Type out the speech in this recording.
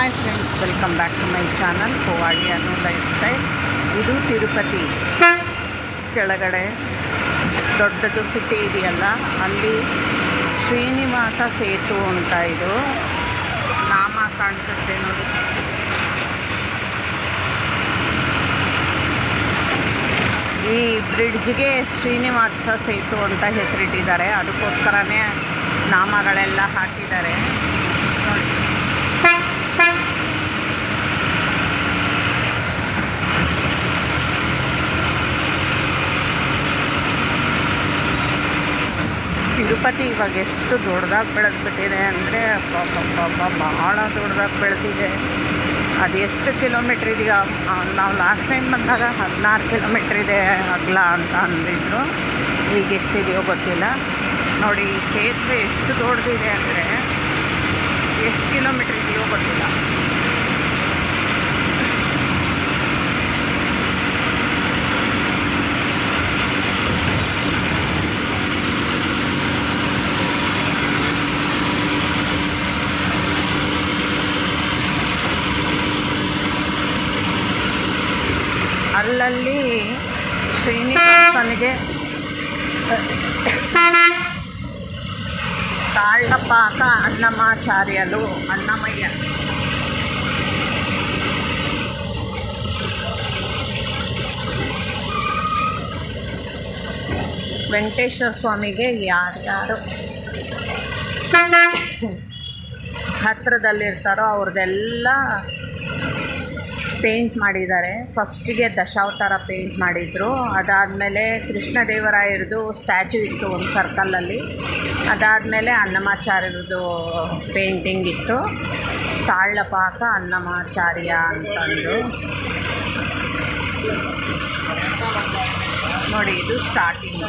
Hi friends, welcome back to my channel Kovadi ಅನ್ನೋ life style. ಇದು ತಿರುಪತಿ ಕೆಳಗಡೆ ದೊಡ್ಡದು ಸಿಟಿ ಇದೆಯಲ್ಲ, ಅಲ್ಲಿ ಶ್ರೀನಿವಾಸ ಸೇತು ಅಂತ ಇದು ನಾಮ ಕಾಣಿಸುತ್ತೆ ನೋಡಿ. ಈ ಬ್ರಿಡ್ಜ್ಗೆ ಶ್ರೀನಿವಾಸ ಸೇತು ಅಂತ ಹೆಸರಿಟ್ಟಿದ್ದಾರೆ, ಅದಕ್ಕೋಸ್ಕರನೇ ನಾಮಗಳೆಲ್ಲ ಹಾಕಿದ್ದಾರೆ ನೋಡಿ. ತಿರುಪತಿ ಇವಾಗ ಎಷ್ಟು ದೊಡ್ಡದಾಗಿ ಬೆಳೆದ್ಬಿಟ್ಟಿದೆ ಅಂದರೆ ಭಾಳ ದೊಡ್ಡದಾಗಿ ಬೆಳೆದಿದೆ. ಅದು ಎಷ್ಟು ಕಿಲೋಮೀಟ್ರ್ ಇದೆಯಾ? ನಾವು ಲಾಸ್ಟ್ ಟೈಮ್ ಬಂದಾಗ 16 ಕಿಲೋಮೀಟ್ರ್ ಇದೆ ಅಗಲ ಅಂತ ಅಂದಿದ್ರು. ಈಗ ಎಷ್ಟಿದೆಯೋ ಗೊತ್ತಿಲ್ಲ. ನೋಡಿ, ಈ ಸೇತುವೆ ಎಷ್ಟು ದೊಡ್ಡದಿದೆ ಅಂದರೆ ಎಷ್ಟು ಕಿಲೋಮೀಟ್ರ್ ಇದೆಯೋ ಗೊತ್ತಿಲ್ಲ. ಅಲ್ಲಲ್ಲಿ ಶ್ರೀನಿವಾಸನಿಗೆ ತಾಳ್ಳಪಾಕ ಅನ್ನಮಾಚಾರ್ಯಲು ಅನ್ನಮಯ್ಯ ವೆಂಕಟೇಶ್ವರ ಸ್ವಾಮಿಗೆ ಯಾರ್ಯಾರು ಹತ್ತಿರದಲ್ಲಿರ್ತಾರೋ ಅವ್ರದ್ದೆಲ್ಲ ಪೇಂಟ್ ಮಾಡಿದ್ದಾರೆ. ಫಸ್ಟಿಗೆ ದಶಾವತಾರ ಪೇಂಟ್ ಮಾಡಿದರು, ಅದಾದಮೇಲೆ ಕೃಷ್ಣದೇವರಾಯರದು ಸ್ಟ್ಯಾಚು ಇತ್ತು ಒಂದು ಸರ್ಕಲಲ್ಲಿ, ಅದಾದಮೇಲೆ ಅನ್ನಮಾಚಾರ್ಯರದು ಪೇಂಟಿಂಗ್ ಇತ್ತು. ತಾಳ್ಳಪಾಕ ಅನ್ನಮಾಚಾರ್ಯ ಅಂತಂದು ನೋಡಿ, ಇದು ಸ್ಟಾರ್ಟಿಂಗ್.